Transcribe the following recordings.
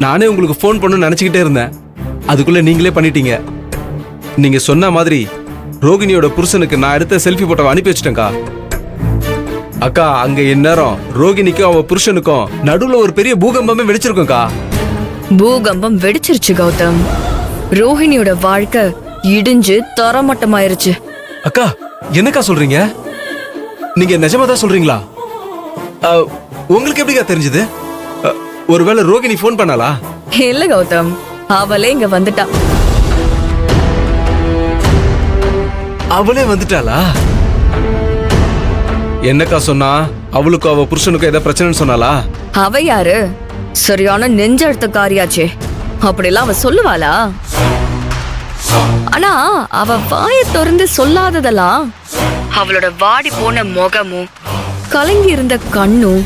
நானே உங்களுக்கு ஃபோன் பண்ணணும்னு நினைச்சுக்கிட்டே இருந்தேன். அதுக்குள்ள நீங்களே பண்ணிட்டீங்க. நீங்க சொன்ன மாதிரி ரோகிணியோட புருஷனுக்கு நான் எடுத்த செல்ஃபி போட்டோ அனுப்பி வச்சிட்டேன்க்கா. அக்கா, அங்க இந்நேரம் ரோகிணிக்கும் அவ புருஷனுக்கும் நடுவுல ஒரு பெரிய பூகம்பமே வெடிச்சிருக்கும்க்கா. பூகம்பம் வெடிச்சிருச்சு கௌதம். ரோஹிணியோட வாழ்க்கை இடிஞ்சு தரமட்டமாயிருச்சு. அக்கா, என்னக்கா சொல்றீங்க? நீங்க நிஜமா தான் சொல்றீங்களா? உங்களுக்கு எப்படிக்கா தெரிஞ்சது? ஒருவேளை ரோகிணி ஃபோன் பண்ணாளா? இல்ல கௌதம், அவளே இங்க வந்துட்டா. அவளே வந்துட்டாளா? என்னக்கா சொன்னா? அவளுக்கும் அவ புருஷனுக்கும் ஏதாவது பிரச்சனைன்னு சொன்னாளா? அவ யாரு? சரியான நெஞ்சழுத்தக்காரியாச்சே. அப்படிலாம் அவ சொல்லுவாளா? ஆனா அவ வாயை திறந்து சொல்லாததெல்லாம் அவளோட வாடி போன முகமும் கலங்கி இருந்த கண்ணும்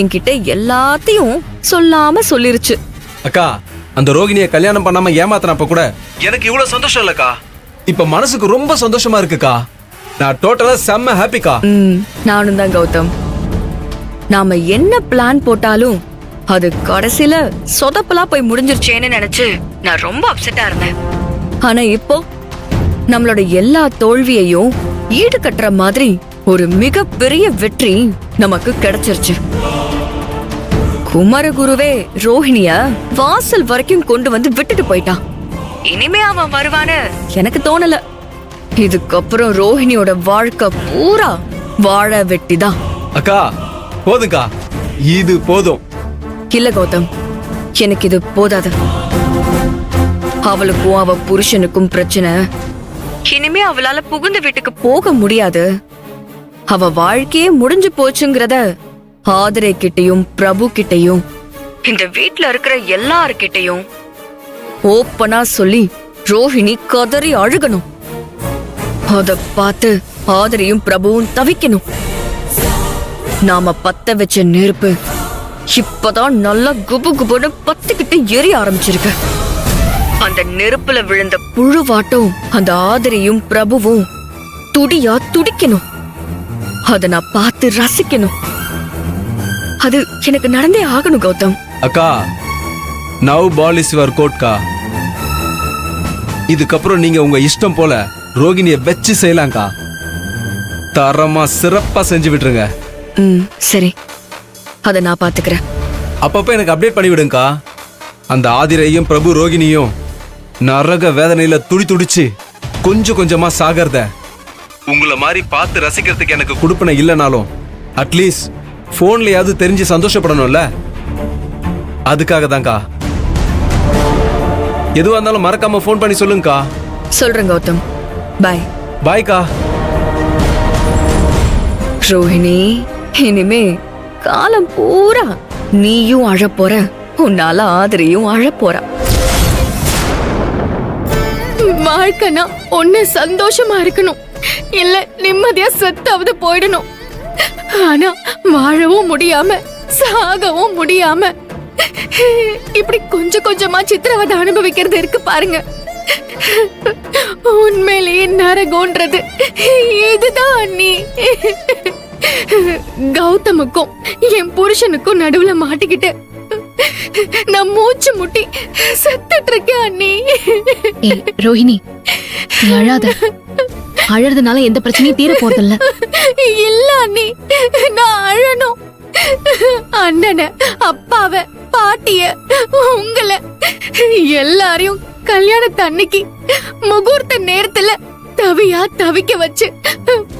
என்கிட்ட எல்லாத்தையும் சொல்லாம சொல்லிருச்சு. அக்கா, அந்த ரோகிணியை கல்யாணம் பண்ணாம ஏமாத்தினப்ப கூட எனக்கு இவ்வளவு சந்தோஷம் இல்லக்கா. இப்ப மனசுக்கு ரொம்ப சந்தோஷமா இருக்குக்கா. நான் டோட்டலா செம்ம ஹாப்பிக்கா. நானும் தான் கௌதம். நாம என்ன பிளான் போட்டாலும் அது கடைசியில சொதப்பலா போய் முடிஞ்சிருச்சேன்னு நினைச்சு நான் ரொம்ப அப்செட்டா இருந்தேன். ஆனா இப்போ நம்மளோட எல்லா தோல்வியையும் ஈடு கட்டுற மாதிரி ஒரு மிகப்பெரிய வெற்றி நமக்கு கிடைச்சிருச்சு. குமரகுருவே ரோஹிணிய வாசல் வரைக்கும் கொண்டு வந்து விட்டுட்டு போயிட்டான். இனிமே அவன் வருவான்னு எனக்கு தோணல. இதுக்கப்புறம் ரோஹிணியோட வாழ்க்கை பூரா வாழ வெட்டிதான். அக்கா, போதுக்கா, இது போதும். இல்ல கௌதம், எனக்கு இது போதாது. அவளுக்கும் அவ புருஷனுக்கும் பிரச்சனை. இனிமே அவளால புகுந்த வீட்டுக்கு போக முடியாது. அவ வாழ்க்கையே முடிஞ்சு போச்சுங்கிறத ஆதிரை கிட்டையும் பிரபு கிட்டையும் இந்த வீட்ல இருக்கிற எல்லார்கிட்டையும் ஓப்பனா சொல்லி ரோஹிணி கதறி அழுகணும். அத பார்த்து ஆதிரையும் பிரபுவும் தவிக்கணும். நாம பத்த வச்ச நெருப்பு இப்பதான் நல்லா குபு குபுன்னு பத்துக்கிட்டு எரிய ஆரம்பிச்சிருக்கு. அந்த நெருப்புல விழுந்த புழுவாட்டம் அந்த ஆதிரையும் பிரபுவும் துடியா துடிக்கணும். அத நான் பார்த்து ரசிக்கணும். அது எனக்கு நடந்தே ஆகணும் கௌதம். அக்கா, நவ் பால் இஸ் யுவர் கோட்கா. இதுக்கப்புறம் நீங்க உங்க இஷ்டம் போல ரோகிணியை வச்சு செய்யலாம்க்கா. தரமா சிறப்பா செஞ்சு விட்டுருங்க. சரி, அத நான் பாத்துக்கிறேன். அப்பப்ப எனக்கு அப்டேட் பண்ணி விடுங்கக்கா. அந்த ஆதிரையும் பிரபு ரோகிணியும் நரக வேதனையில துடி துடிச்சு கொஞ்சம் கொஞ்சமா சாகிறத உங்களை மாதிரி பார்த்து ரசிக்கிறதுக்கு எனக்கு கொடுப்பன இல்லைனாலும் அட்லீஸ்ட் போன்லயாவது தெரிஞ்சு சந்தோஷப்படணும்ல. அதுக்காக தான்க்கா. எதுவா இருந்தாலும் மறக்காம போன் பண்ணி சொல்லுங்கக்கா. சொல்றேன் கௌதம். பாய். பாய்க்கா. ரோஹிணி, இனிமே காலம் பூரா நீயும் அழப்போற, உன்னால ஆதிரையும் அழப்போற. வாழ்க்கைனா ஒண்ணு சந்தோஷமா இருக்கணும், இல்ல நிம்மதியா செத்தாவது போயிடணும். ஆனா வாழவும் முடியாம சாகவும் முடியாம இப்படி கொஞ்சம் கொஞ்சமா சித்திரவதை அனுபவிக்கிறது இருக்கு பாருங்க. உண்மையிலேயே நரகோன்றது இதுதான் அண்ணி. கௌதமுக்கும் என் புருஷனுக்கும் நடுவுல மாட்டிக்கிட்டு நான் மூச்சு முட்டி செத்துட்டு இருக்கேன் அண்ணி. ரோஹிணி, நீ அழாத. அழறதுனால எந்த பிரச்சனையும் தீர போறதில்ல. இல்ல அண்ணி, நான் அழணும். அண்ணனை, அப்பாவ, பாட்டிய, உங்களை எல்லாரையும் கல்யாணத்து அன்னைக்கு முகூர்த்த நேரத்துல தவியா தவிக்க வச்சு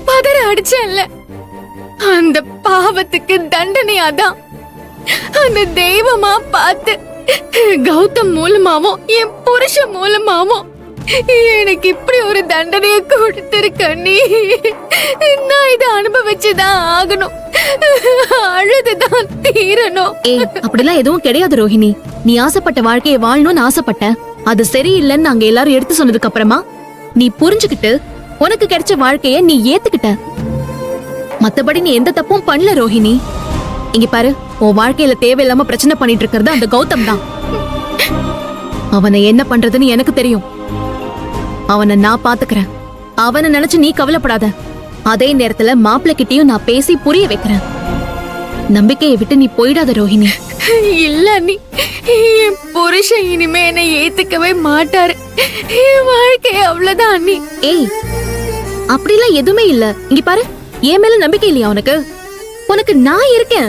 பதற அடிச்சேன்ல, அந்த பாவத்துக்கு தண்டனையாதான் அந்த தெய்வமா பார்த்து கௌதம் மூலமாவும் என் புருஷன் மூலமாவும் எனக்கு இப்படி ஒரு தண்டனையை கொடுத்திருக்க நீ. நான் இதை அனுபவிச்சுதான் ஆகணும், அழுதுதான் தீரணும். அப்படிலாம் எதுவும் கிடையாது ரோஹிணி. நீ ஆசைப்பட்ட வாழ்க்கையை வாழணும்னு ஆசைப்பட்ட, அது சரியில்லைன்னு நாங்க எல்லாரும் எடுத்து சொன்னதுக்கு அப்புறமா நீ புரிஞ்சுக்கிட்டு உனக்கு கிடைச்ச வாழ்க்கைய நீ ஏத்துக்கிட்ட. மத்தபடி நீ எந்த தப்பும் பண்ணல ரோஹிணி. இங்க பாரு, உன் வாழ்க்கையில தேவையில்லாம பிரச்சனை பண்ணிட்டு இருக்கிறது அந்த கௌதம் தான். அவனை என்ன பண்றதுன்னு எனக்கு தெரியும். அவனை நான் பாத்துக்கிறேன். அவனை நினைச்சு நீ கவலைப்படாத. அதே நேரத்துல மாப்பிள்ளை கிட்டயும் நான் பேசி புரிய வைக்கிறேன். நம்பிக்கையை விட்டு நீ போயிடாத ரோஹிணி. இல்ல நீ, என் புருஷன் இனிமே என்னை ஏத்துக்கவே மாட்டாரு. என் வாழ்க்கை அவ்வளவுதான் அண்ணி. ஏய், அப்படிலாம் எதுவுமே இல்ல. இங்க பாரு, என் மேல நம்பிக்கை இல்லையா உனக்கு? உனக்கு நான் இருக்கேன்.